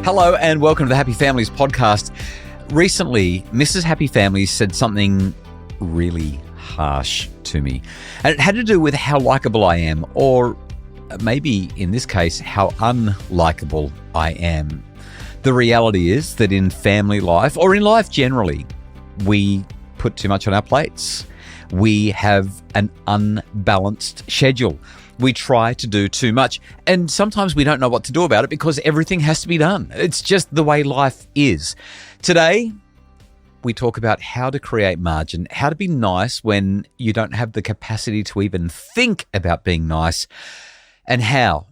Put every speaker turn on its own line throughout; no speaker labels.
Hello and welcome to the Happy Families podcast. Recently, Mrs. Happy Families said something really harsh to me. And it had to do with how likable I am, or maybe in this case, how unlikable I am. The reality is that in family life, or in life generally, we put too much on our plates. We have an unbalanced schedule. We try to do too much, and sometimes we don't know what to do about it because everything has to be done. It's just the way life is. Today, we talk about how to create margin, how to be nice when you don't have the capacity to even think about being nice, and how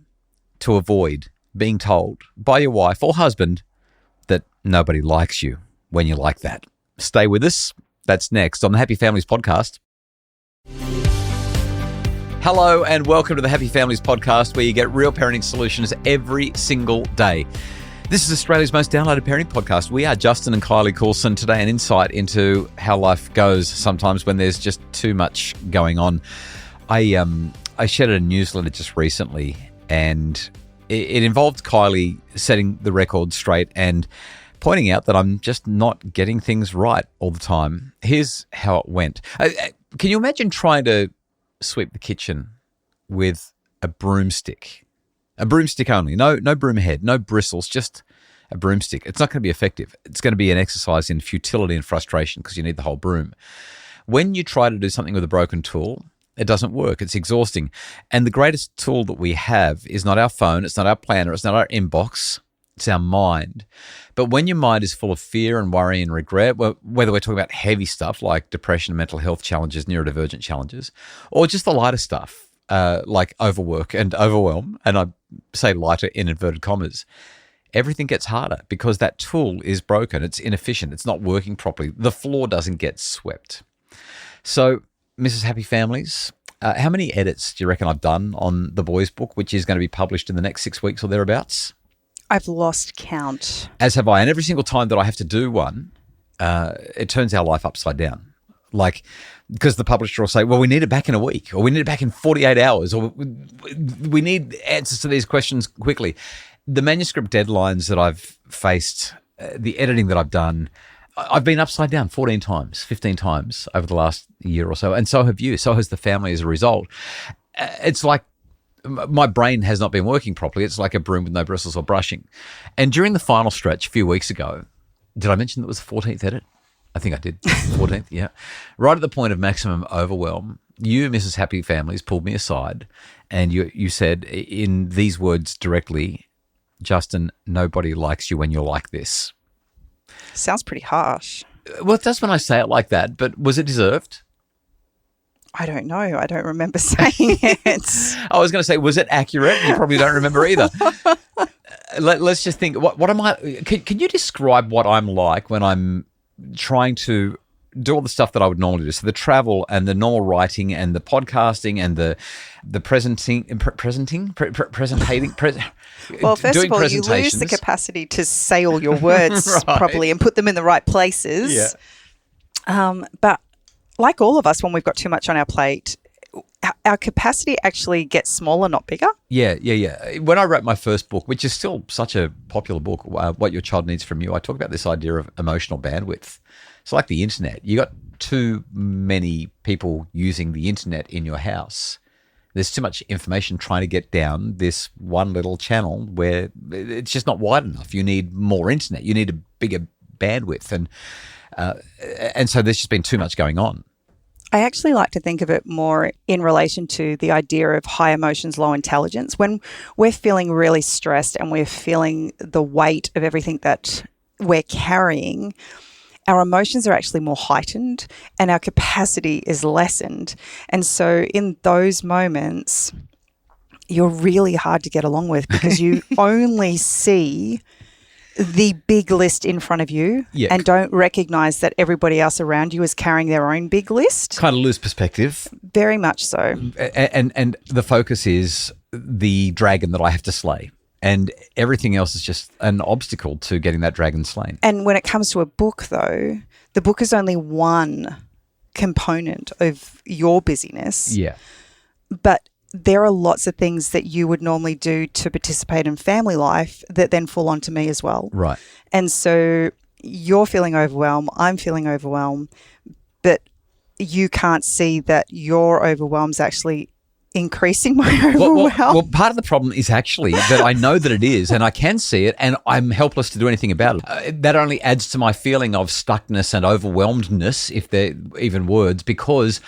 to avoid being told by your wife or husband that nobody likes you when you're like that. Stay with us. That's next on the Happy Families podcast. Hello and welcome to the Happy Families podcast, where you get real parenting solutions every single day. This is Australia's most downloaded parenting podcast. We are Justin and Kylie Coulson. Today, an insight into how life goes sometimes when there's just too much going on. I shared a newsletter just recently, and it involved Kylie setting the record straight and pointing out that I'm just not getting things right all the time. Here's how it went. Can you imagine trying to sweep the kitchen with a broomstick? A broomstick only. No broom head, no bristles, just a broomstick. It's not going to be effective. It's going to be an exercise in futility and frustration because you need the whole broom. When you try to do something with a broken tool, it doesn't work. It's exhausting. And the greatest tool that we have is not our phone, it's not our planner, it's not our inbox, it's our mind. But when your mind is full of fear and worry and regret, whether we're talking about heavy stuff like depression, mental health challenges, neurodivergent challenges, or just the lighter stuff like overwork and overwhelm, and I say lighter in inverted commas, everything gets harder because that tool is broken. It's inefficient. It's not working properly. The floor doesn't get swept. So, Mrs. Happy Families, how many edits do you reckon I've done on the boys' book, which is going to be published in the next 6 weeks or thereabouts?
I've lost count.
As have I. And every single time that I have to do one, it turns our life upside down. Like, because the publisher will say, well, we need it back in a week, or we need it back in 48 hours, or we need answers to these questions quickly. The manuscript deadlines that I've faced, the editing that I've done, I've been upside down 14 times, 15 times over the last year or so. And so have you. So has the family as a result. It's like my brain has not been working properly. It's like a broom with no bristles or brushing. And during the final stretch a few weeks ago, did I mention that it was the 14th edit? I think I did. 14th, yeah. Right at the point of maximum overwhelm, you, Mrs. Happy Families, pulled me aside and you said in these words directly, Justin, nobody likes you when you're like this.
Sounds pretty harsh.
Well, it does when I say it like that, but was it deserved?
I don't know. I don't remember saying it.
I was going to say, was it accurate? You probably don't remember either. Let's just think, what am I, can you describe what I'm like when I'm trying to do all the stuff that I would normally do? So the travel and the normal writing and the podcasting and the presentating.
Well, first of all, you lose the capacity to say all your words
right.
properly and put them in the right places. Yeah. But like all of us, when we've got too much on our plate, our capacity actually gets smaller, not bigger.
Yeah. When I wrote my first book, which is still such a popular book, What Your Child Needs From You, I talk about this idea of emotional bandwidth. It's like the internet. You got too many people using the internet in your house. There's too much information trying to get down this one little channel where it's just not wide enough. You need more internet. You need a bigger bandwidth. And so there's just been too much going on.
I actually like to think of it more in relation to the idea of high emotions, low intelligence. When we're feeling really stressed and we're feeling the weight of everything that we're carrying, our emotions are actually more heightened and our capacity is lessened. And so in those moments, you're really hard to get along with because you only see the big list in front of you and don't recognize that everybody else around you is carrying their own big list.
Kind of lose perspective.
Very much so.
And the focus is the dragon that I have to slay. And everything else is just an obstacle to getting that dragon slain.
And when it comes to a book, though, the book is only one component of your busyness.
Yeah.
But there are lots of things that you would normally do to participate in family life that then fall onto me as well.
Right.
And so you're feeling overwhelmed, I'm feeling overwhelmed, but you can't see that your overwhelm's actually increasing my overwhelm.
Well, part of the problem is actually that I know that it is, and I can see it, and I'm helpless to do anything about it. That only adds to my feeling of stuckness and overwhelmedness, if they're even words, because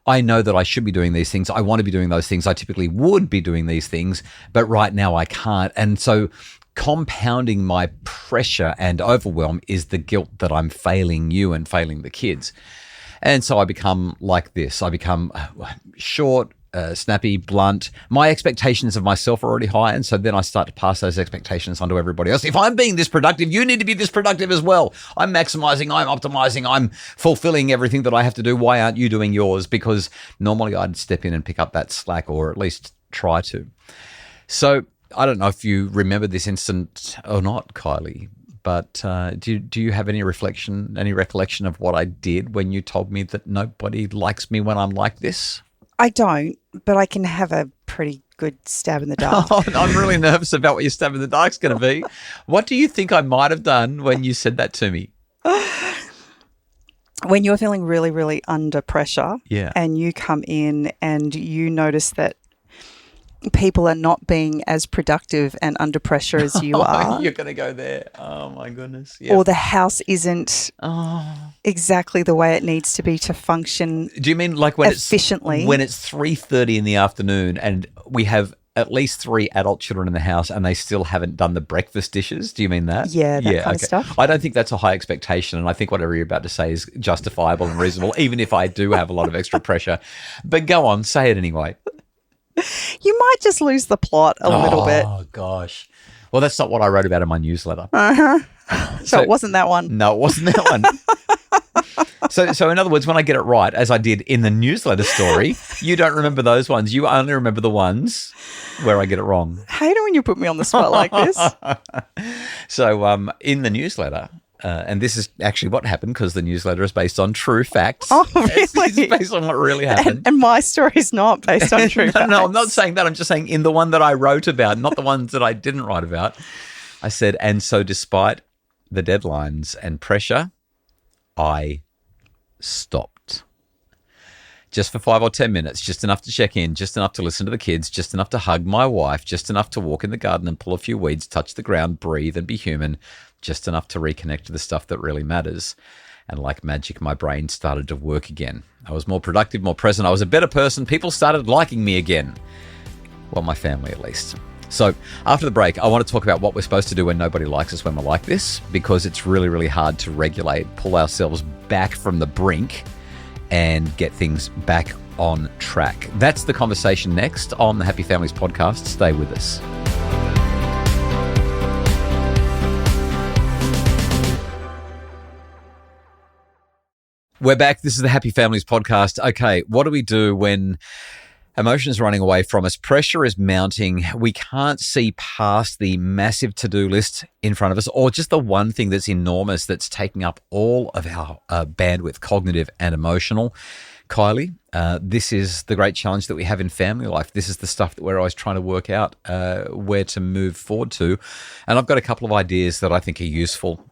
I know that I should be doing these things. I want to be doing those things. I typically would be doing these things, but right now I can't. And so compounding my pressure and overwhelm is the guilt that I'm failing you and failing the kids. And so I become like this. I become short, snappy, blunt. My expectations of myself are already high, and so then I start to pass those expectations onto everybody else. If I'm being this productive, you need to be this productive as well. I'm maximizing, I'm optimizing, I'm fulfilling everything that I have to do. Why aren't you doing yours? Because normally I'd step in and pick up that slack, or at least try to. So I don't know if you remember this incident or not, Kylie, but do you have any recollection of what I did when you told me that nobody likes me when I'm like this?
I don't, but I can have a pretty good stab in the dark.
Oh, I'm really nervous about what your stab in the dark's going to be. What do you think I might have done when you said that to me?
When you're feeling really, really under pressure,
yeah,
and you come in and you notice that people are not being as productive and under pressure as you are.
You're going to go there. Oh, my goodness. Yep.
Or the house isn't exactly the way it needs to be to function.
Do you mean like when
efficiently?
When it's 3:30 in the afternoon and we have at least 3 adult children in the house and they still haven't done the breakfast dishes? Do you mean that?
Yeah, that kind of stuff.
I don't think that's a high expectation, and I think whatever you're about to say is justifiable and reasonable, even if I do have a lot of extra pressure. But go on, say it anyway.
You might just lose the plot a little bit.
Oh, gosh. Well, that's not what I wrote about in my newsletter.
So it wasn't that one.
No, it wasn't that one. So in other words, when I get it right, as I did in the newsletter story, you don't remember those ones. You only remember the ones where I get it wrong.
I hate it when you put me on the spot like this.
So in the newsletter, and this is actually what happened because the newsletter is based on true facts.
Oh, really?
It's based on what really happened.
And my story is not based on true facts.
No, I'm not saying that. I'm just saying in the one that I wrote about, not the ones that I didn't write about. I said, and so despite the deadlines and pressure, I stopped. Just for 5 or 10 minutes, just enough to check in, just enough to listen to the kids, just enough to hug my wife, just enough to walk in the garden and pull a few weeds, touch the ground, breathe and be human, just enough to reconnect to the stuff that really matters. And like magic, my brain started to work again. I was more productive, more present. I was a better person. People started liking me again. Well, my family at least. So after the break, I want to talk about what we're supposed to do when nobody likes us when we're like this, because it's really, really hard to regulate, pull ourselves back from the brink and get things back on track. That's the conversation next on the Happy Families podcast. Stay with us. We're back. This is the Happy Families podcast. Okay, what do we do when emotions are running away from us? Pressure is mounting. We can't see past the massive to-do list in front of us, or just the one thing that's enormous that's taking up all of our bandwidth, cognitive and emotional. Kylie, this is the great challenge that we have in family life. This is the stuff that we're always trying to work out where to move forward to. And I've got a couple of ideas that I think are useful.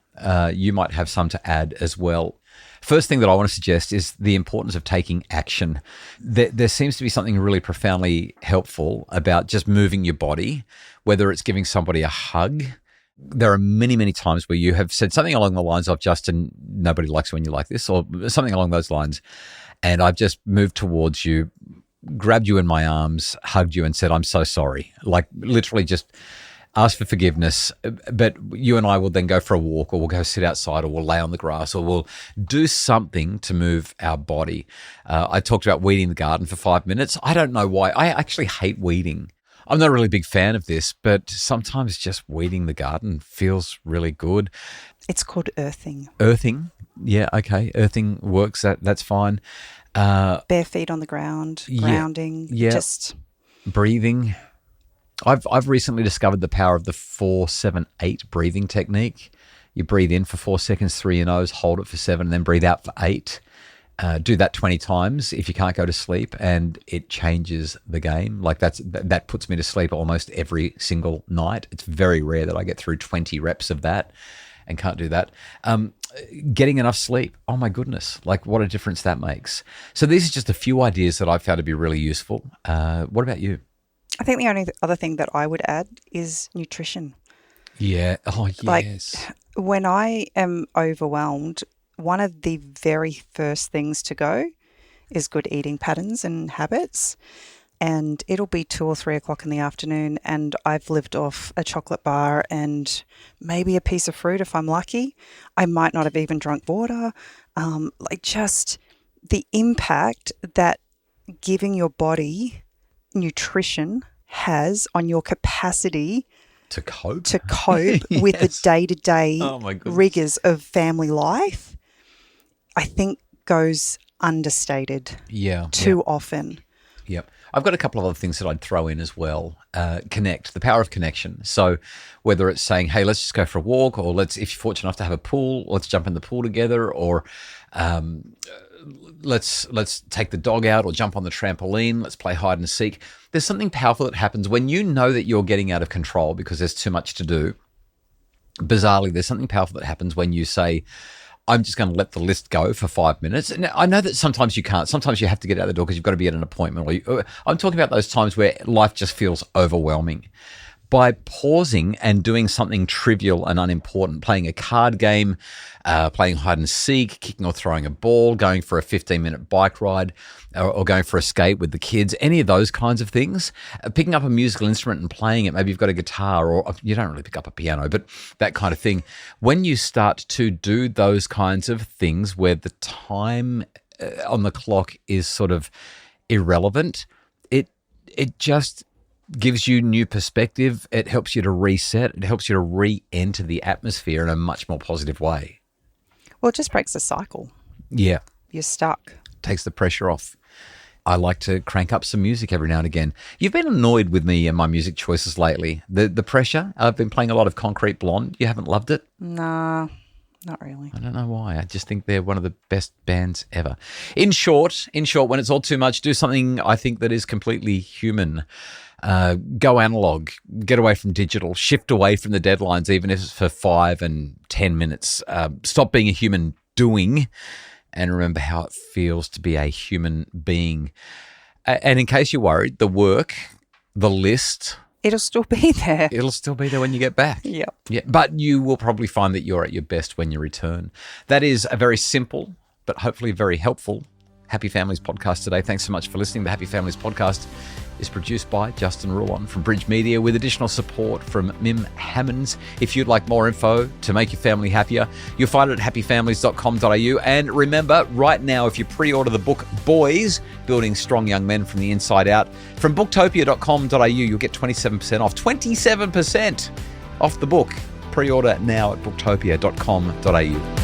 You might have some to add as well. First thing that I want to suggest is the importance of taking action. There seems to be something really profoundly helpful about just moving your body, whether it's giving somebody a hug. There are many, many times where you have said something along the lines of, Justin, nobody likes you when you like this, or something along those lines. And I've just moved towards you, grabbed you in my arms, hugged you and said, I'm so sorry. Like literally just ask for forgiveness, but you and I will then go for a walk, or we'll go sit outside, or we'll lay on the grass, or we'll do something to move our body. I talked about weeding the garden for 5 minutes. I don't know why. I actually hate weeding. I'm not a really big fan of this, but sometimes just weeding the garden feels really good.
It's called earthing.
Earthing? Yeah, okay. Earthing works. That's fine.
Bare feet on the ground, grounding, just
breathing. I've recently discovered the power of the 4-7-8 breathing technique. You breathe in for 4 seconds through your nose, hold it for 7, and then breathe out for 8. Do that 20 times if you can't go to sleep, and it changes the game. Like that puts me to sleep almost every single night. It's very rare that I get through 20 reps of that and can't do that. Getting enough sleep, oh my goodness, like what a difference that makes. So these are just a few ideas that I've found to be really useful. What about you?
I think the only other thing that I would add is nutrition.
Yeah. Oh, yes.
Like when I am overwhelmed, one of the very first things to go is good eating patterns and habits. And it'll be 2 or 3 o'clock in the afternoon, and I've lived off a chocolate bar and maybe a piece of fruit if I'm lucky. I might not have even drunk water. Like just the impact that giving your body nutrition has on your capacity
to cope
with the day-to-day
goodness.
rigors of family life, I think goes understated too often.
Yep. I've got a couple of other things that I'd throw in as well. Connect, the power of connection. So whether it's saying, hey, let's just go for a walk, or if you're fortunate enough to have a pool, let's jump in the pool together, or let's take the dog out or jump on the trampoline, let's play hide and seek. There's something powerful that happens when you know that you're getting out of control because there's too much to do. Bizarrely, there's something powerful that happens when you say, I'm just going to let the list go for 5 minutes. And I know that sometimes you can't. Sometimes you have to get out the door because you've got to be at an appointment. I'm talking about those times where life just feels overwhelming. By pausing and doing something trivial and unimportant, playing a card game, playing hide and seek, kicking or throwing a ball, going for a 15-minute bike ride, or going for a skate with the kids, any of those kinds of things, picking up a musical instrument and playing it. Maybe you've got a guitar, or you don't really pick up a piano, but that kind of thing. When you start to do those kinds of things where the time on the clock is sort of irrelevant, it just gives you new perspective. It helps you to reset. It helps you to re-enter the atmosphere in a much more positive way.
Well, it just breaks the cycle.
Yeah.
You're stuck.
Takes the pressure off. I like to crank up some music every now and again. You've been annoyed with me and my music choices lately. The pressure. I've been playing a lot of Concrete Blonde. You haven't loved it?
Nah, not really.
I don't know why. I just think they're one of the best bands ever. In short, when it's all too much, do something I think that is completely human. Go analog, get away from digital, shift away from the deadlines, even if it's for 5 and 10 minutes. Stop being a human doing and remember how it feels to be a human being. And in case you're worried, the work, the list,
it'll still be there.
It'll still be there when you get back.
Yep.
Yeah. But you will probably find that you're at your best when you return. That is a very simple, but hopefully very helpful Happy Families podcast today. Thanks so much for listening. The Happy Families podcast is produced by Justin Rulon from Bridge Media with additional support from Mim Hammonds. If you'd like more info to make your family happier, you'll find it at happyfamilies.com.au. And remember, right now, if you pre-order the book Boys, Building Strong Young Men from the Inside Out, from booktopia.com.au, you'll get 27% off. 27% off the book. Pre-order now at booktopia.com.au.